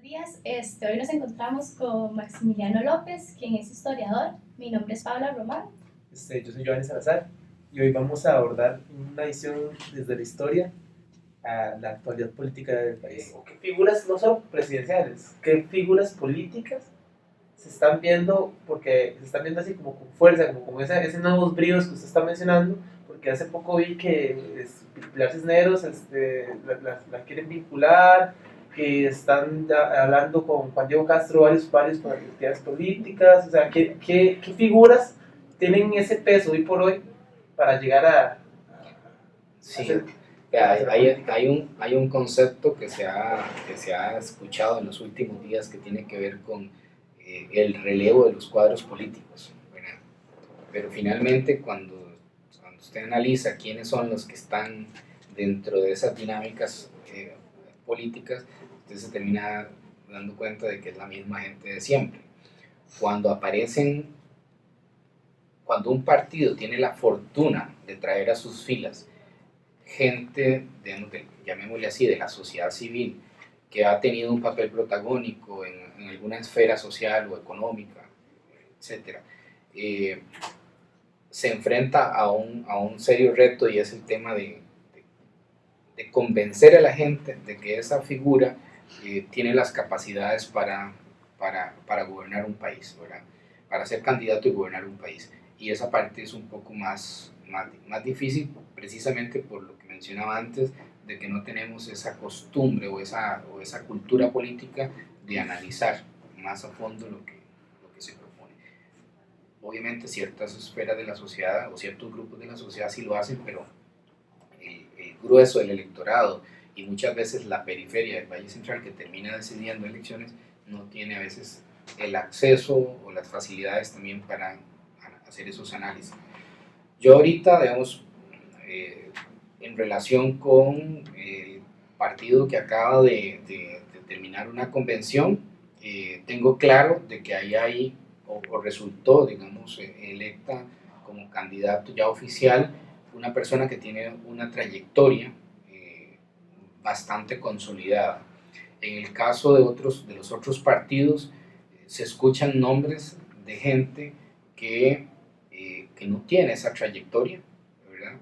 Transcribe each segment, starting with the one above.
días. Hoy nos encontramos con Maximiliano López, quien es historiador. Mi nombre es Paula Román. Yo soy Giovanni Salazar y hoy vamos a abordar una visión desde la historia a la actualidad política del país. ¿Qué figuras, no solo presidenciales, qué figuras políticas se están viendo, porque se están viendo así como con fuerza, como con ese nuevos bríos que usted está mencionando? Porque hace poco vi que Pilar Cisneros la quieren vincular, que están ya hablando con Juan Diego Castro, varios con actividades políticas. O sea, ¿qué figuras tienen ese peso hoy por hoy para llegar a Sí, hacer, hay un concepto que se ha escuchado en los últimos días que tiene que ver con el relevo de los cuadros políticos, ¿verdad? Pero finalmente cuando usted analiza quiénes son los que están dentro de esas dinámicas políticas, usted se termina dando cuenta de que es la misma gente de siempre. Cuando un partido tiene la fortuna de traer a sus filas gente, llamémosle así, de la sociedad civil, que ha tenido un papel protagónico en alguna esfera social o económica, etc., se enfrenta a un serio reto, y es el tema de convencer a la gente de que esa figura tiene las capacidades para gobernar un país, ¿verdad? Para ser candidato y gobernar un país. Y esa parte es un poco más difícil, precisamente por lo que mencionaba antes, de que no tenemos esa costumbre o esa cultura política de analizar más a fondo lo que se propone. Obviamente ciertas esferas de la sociedad o ciertos grupos de la sociedad sí lo hacen, pero el grueso del electorado y muchas veces la periferia del Valle Central, que termina decidiendo elecciones, no tiene a veces el acceso o las facilidades también para hacer esos análisis. Yo ahorita, digamos, en relación con el partido que acaba de terminar una convención, tengo claro de que ahí hay, o resultó, digamos, electa como candidato ya oficial, una persona que tiene una trayectoria bastante consolidada. En el caso de los otros partidos, se escuchan nombres de gente que no tiene esa trayectoria, ¿verdad?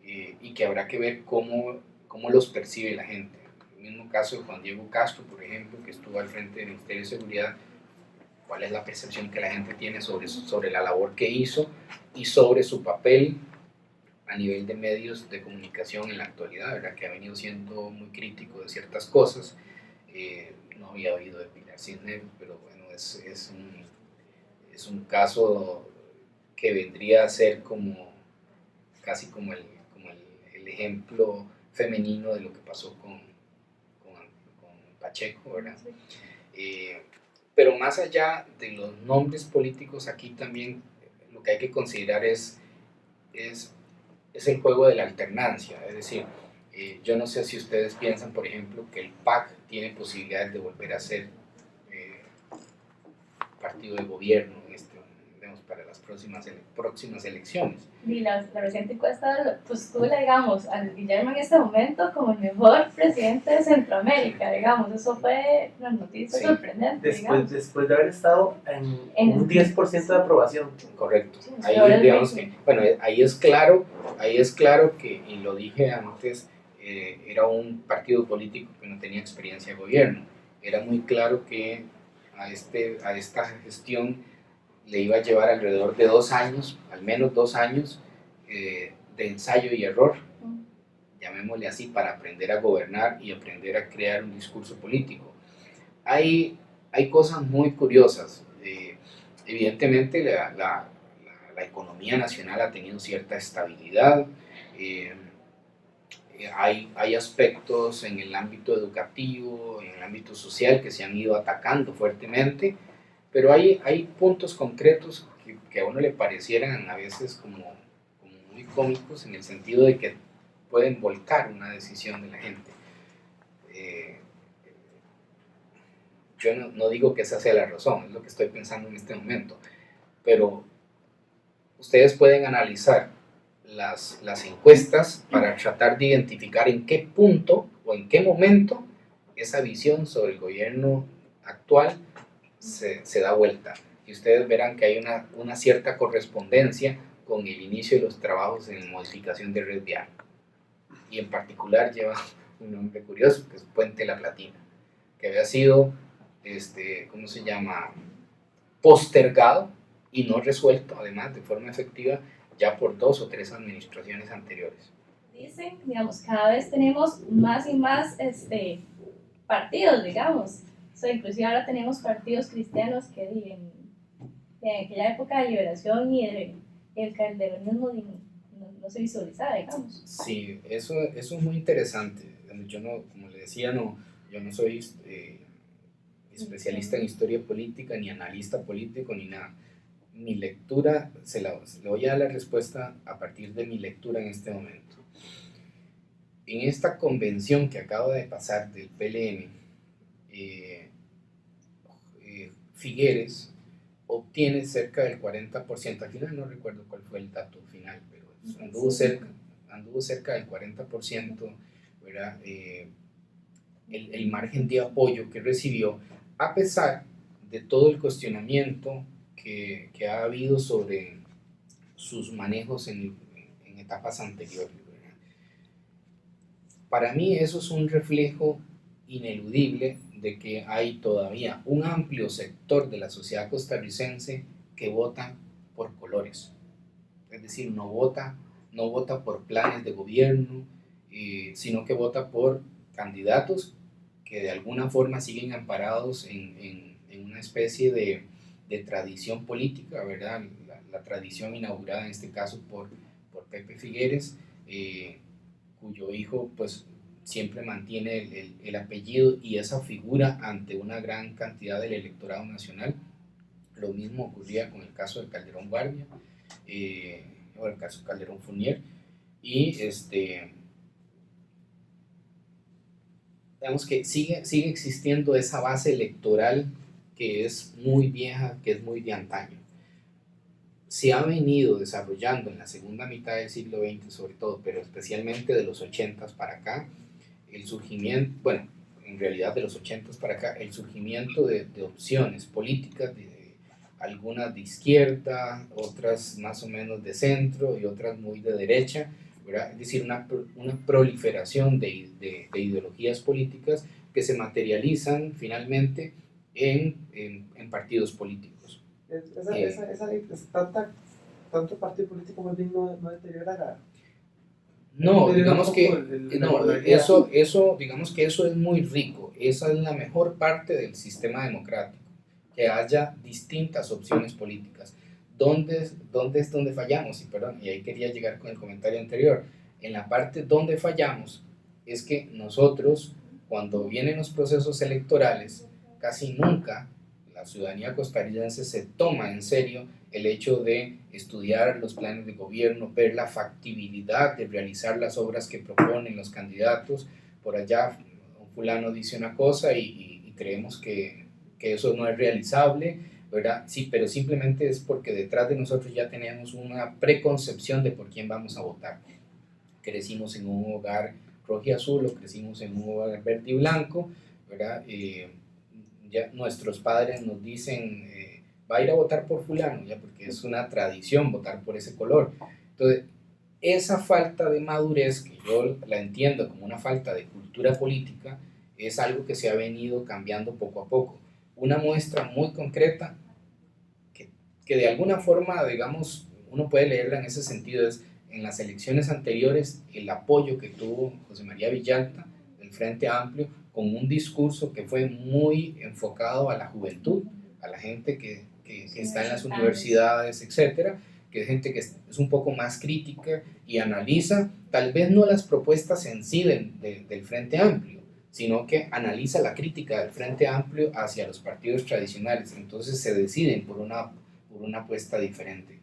Y que habrá que ver cómo los percibe la gente. En el mismo caso de Juan Diego Castro, por ejemplo, que estuvo al frente del Ministerio de Seguridad, cuál es la percepción que la gente tiene sobre la labor que hizo y sobre su papel a nivel de medios de comunicación en la actualidad, ¿verdad? Que ha venido siendo muy crítico de ciertas cosas. No había oído de Pilar Cisneros, pero bueno, es un caso que vendría a ser casi como el ejemplo femenino de lo que pasó con Pacheco, ¿verdad? Pero más allá de los nombres políticos, aquí también lo que hay que considerar es el juego de la alternancia. Es decir, yo no sé si ustedes piensan, por ejemplo, que el PAC tiene posibilidades de volver a ser partido de gobierno para las próximas elecciones. Y la reciente encuesta postula, digamos, a Guillermo en este momento como el mejor presidente de Centroamérica, digamos. Eso fue una noticia sorprendente. Después de haber estado en un 10% de aprobación. Correcto. Ahí, digamos, ahí es claro que, y lo dije antes, era un partido político que no tenía experiencia de gobierno. Era muy claro que a esta gestión le iba a llevar alrededor de 2 años, al menos 2 años, de ensayo y error, llamémosle así, para aprender a gobernar y aprender a crear un discurso político. Hay cosas muy curiosas. Evidentemente la economía nacional ha tenido cierta estabilidad. Hay aspectos en el ámbito educativo, en el ámbito social, que se han ido atacando fuertemente, pero hay puntos concretos que a uno le parecieran a veces como muy cómicos, en el sentido de que pueden volcar una decisión de la gente. Yo no digo que esa sea la razón, es lo que estoy pensando en este momento, pero ustedes pueden analizar las encuestas para tratar de identificar en qué punto o en qué momento esa visión sobre el gobierno actual se da vuelta. Y ustedes verán que hay una cierta correspondencia con el inicio de los trabajos en modificación de red vial. Y en particular lleva un nombre curioso, que es Puente La Platina, que había sido, ¿cómo se llama?, postergado y no resuelto, además, de forma efectiva, ya por 2 o 3 administraciones anteriores. Dicen, digamos, cada vez tenemos más y más partidos, digamos. O sea, inclusive ahora tenemos partidos cristianos que en aquella época de liberación y el calderonismo no se visualizaba, digamos. Sí, eso es muy interesante. Yo no, como le decía, yo no soy especialista en historia política, ni analista político, ni nada. Mi lectura, le voy a dar la respuesta a partir de mi lectura en este momento. En esta convención que acaba de pasar del PLN, Figueres obtiene cerca del 40%, al final no recuerdo cuál fue el dato final, pero anduvo cerca del 40%, ¿verdad? El margen de apoyo que recibió, a pesar de todo el cuestionamiento que ha habido sobre sus manejos en etapas anteriores, ¿verdad? Para mí eso es un reflejo ineludible de que hay todavía un amplio sector de la sociedad costarricense que vota por colores, es decir, no vota por planes de gobierno, sino que vota por candidatos que de alguna forma siguen amparados en una especie de tradición política, ¿verdad? La tradición inaugurada en este caso por Pepe Figueres, cuyo hijo pues siempre mantiene el apellido y esa figura ante una gran cantidad del electorado nacional. Lo mismo ocurría con el caso de Calderón Guardia, o el caso Calderón Fournier, y digamos que sigue existiendo esa base electoral que es muy vieja, que es muy de antaño. Se ha venido desarrollando en la segunda mitad del siglo XX sobre todo, pero especialmente de los 80s para acá, el surgimiento, bueno, en realidad de los 80s para acá, el surgimiento de opciones políticas, algunas de izquierda, otras más o menos de centro y otras muy de derecha, ¿verdad? Es decir, una proliferación de ideologías políticas que se materializan finalmente en partidos políticos. Tanto partido político más bien no deteriora no, digamos que digamos que eso es muy rico. Esa es la mejor parte del sistema democrático, que haya distintas opciones políticas. ¿Dónde es donde fallamos? Y ahí quería llegar con el comentario anterior. En la parte donde fallamos es que nosotros, cuando vienen los procesos electorales, casi nunca la ciudadanía costarricense se toma en serio el hecho de estudiar los planes de gobierno, ver la factibilidad de realizar las obras que proponen los candidatos. Por allá un fulano dice una cosa y creemos que eso no es realizable, ¿verdad? Sí, pero simplemente es porque detrás de nosotros ya tenemos una preconcepción de por quién vamos a votar. Crecimos en un hogar rojo y azul o crecimos en un hogar verde y blanco, ¿verdad? Ya nuestros padres nos dicen, va a ir a votar por fulano, ya, porque es una tradición votar por ese color. Entonces, esa falta de madurez, que yo la entiendo como una falta de cultura política, es algo que se ha venido cambiando poco a poco. Una muestra muy concreta, que de alguna forma, digamos, uno puede leerla en ese sentido, es en las elecciones anteriores el apoyo que tuvo José María Villalta del Frente Amplio, con un discurso que fue muy enfocado a la juventud, a la gente que está en las universidades, etcétera, que es gente que es un poco más crítica y analiza, tal vez no las propuestas en sí del Frente Amplio, sino que analiza la crítica del Frente Amplio hacia los partidos tradicionales, entonces se deciden por una apuesta diferente.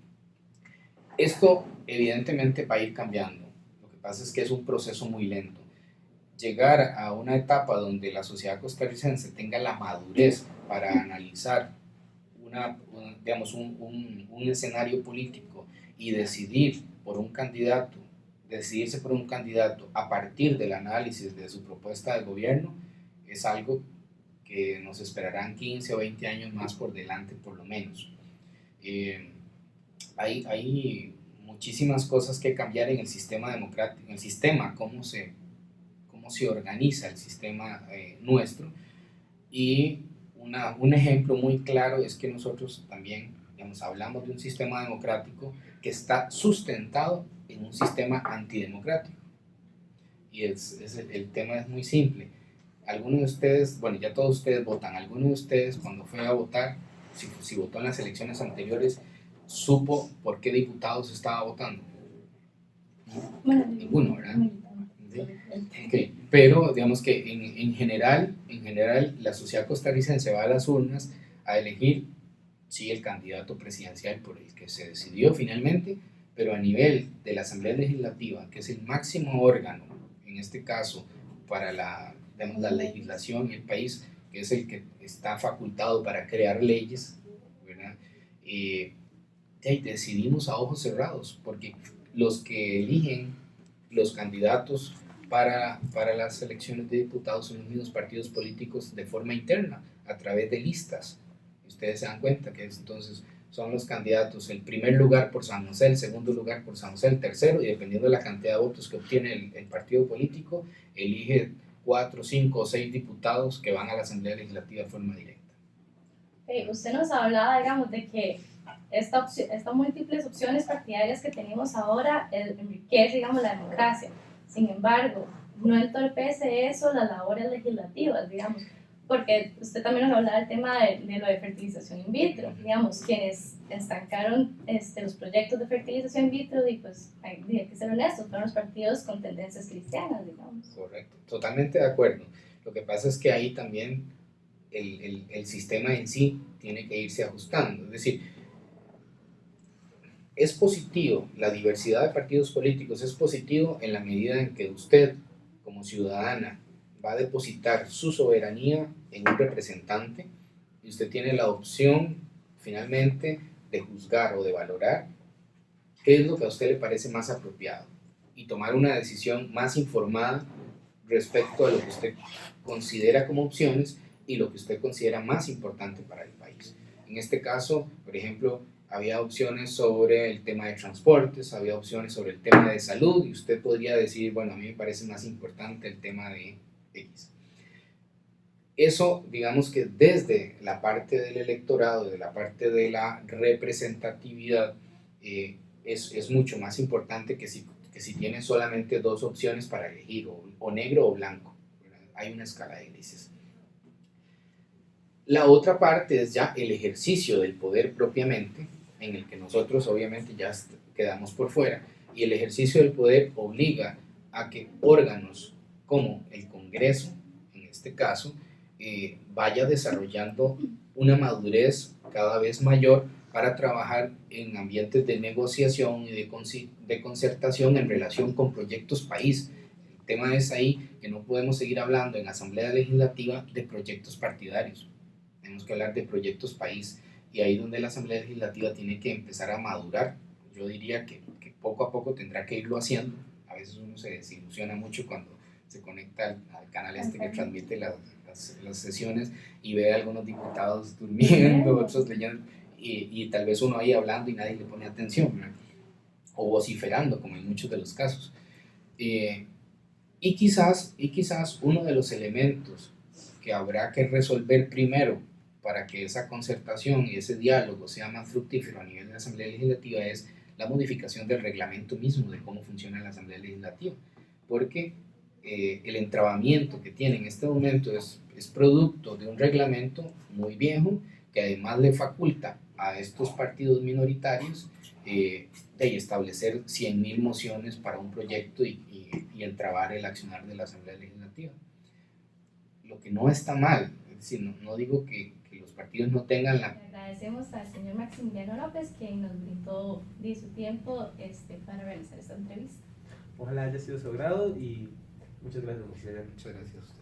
Esto evidentemente va a ir cambiando, lo que pasa es que es un proceso muy lento. Llegar a una etapa donde la sociedad costarricense tenga la madurez para analizar un escenario político y decidirse por un candidato a partir del análisis de su propuesta de gobierno, es algo que nos esperarán 15 o 20 años más por delante por lo menos. Hay muchísimas cosas que cambiar en el sistema democrático, en el sistema, cómo se organiza el sistema nuestro, y un ejemplo muy claro es que nosotros también, digamos, hablamos de un sistema democrático que está sustentado en un sistema antidemocrático. Y el tema es muy simple. Algunos de ustedes, bueno, ya todos ustedes votan, algunos de ustedes cuando fue a votar, si votó en las elecciones anteriores, supo por qué diputados estaba votando. Bueno, ninguno, ¿verdad? ¿Sí? Okay. Pero digamos que en general la sociedad costarricense va a las urnas a elegir, sí, el candidato presidencial por el que se decidió finalmente, pero a nivel de la Asamblea Legislativa, que es el máximo órgano, en este caso, para la legislación en el país, que es el que está facultado para crear leyes, ¿verdad? Decidimos a ojos cerrados, porque los que eligen los candidatos para las elecciones de diputados son los mismos partidos políticos de forma interna, a través de listas. Ustedes se dan cuenta que entonces son los candidatos, el primer lugar por San José, el segundo lugar por San José, el tercero, y dependiendo de la cantidad de votos que obtiene el partido político, elige 4, 5 o 6 diputados que van a la Asamblea Legislativa de forma directa. Usted nos hablaba, digamos, de que estas múltiples opciones partidarias que tenemos ahora enriquece, digamos, la democracia. Sin embargo, no entorpece eso las labores legislativas, digamos, porque usted también nos hablaba del tema de lo de fertilización in vitro, digamos, quienes estancaron los proyectos de fertilización in vitro, y pues hay que ser honestos, fueron los partidos con tendencias cristianas, digamos. Correcto, totalmente de acuerdo. Lo que pasa es que ahí también el sistema en sí tiene que irse ajustando, es decir, es positivo, la diversidad de partidos políticos es positivo en la medida en que usted, como ciudadana, va a depositar su soberanía en un representante y usted tiene la opción, finalmente, de juzgar o de valorar qué es lo que a usted le parece más apropiado y tomar una decisión más informada respecto a lo que usted considera como opciones y lo que usted considera más importante para el país. En este caso, por ejemplo, había opciones sobre el tema de transportes, había opciones sobre el tema de salud, y usted podría decir, bueno, a mí me parece más importante el tema de X. Eso, digamos que desde la parte del electorado, desde la parte de la representatividad, es mucho más importante que si tiene solamente dos opciones para elegir, o negro o blanco, ¿verdad? Hay una escala de grises. La otra parte es ya el ejercicio del poder propiamente, en el que nosotros obviamente ya quedamos por fuera, y el ejercicio del poder obliga a que órganos como el Congreso, en este caso, vaya desarrollando una madurez cada vez mayor para trabajar en ambientes de negociación y de concertación en relación con proyectos país. El tema es ahí que no podemos seguir hablando en Asamblea Legislativa de proyectos partidarios, tenemos que hablar de proyectos país, y ahí donde la Asamblea Legislativa tiene que empezar a madurar. Yo diría que poco a poco tendrá que irlo haciendo. A veces uno se desilusiona mucho cuando se conecta al canal que transmite las sesiones y ve a algunos diputados durmiendo, otros leyendo, y tal vez uno ahí hablando y nadie le pone atención, ¿verdad? O vociferando, como en muchos de los casos. Y quizás uno de los elementos que habrá que resolver primero para que esa concertación y ese diálogo sea más fructífero a nivel de la Asamblea Legislativa es la modificación del reglamento mismo de cómo funciona la Asamblea Legislativa, porque el entrabamiento que tiene en este momento es producto de un reglamento muy viejo que además le faculta a estos partidos minoritarios de establecer 100.000 mociones para un proyecto y entrabar el accionar de la Asamblea Legislativa. Lo que no está mal, es decir, no digo que los partidos no tengan la... Le agradecemos al señor Maximiliano López, quien nos brindó de su tiempo para realizar esta entrevista. Ojalá haya sido de su agrado y muchas gracias. Muchas gracias.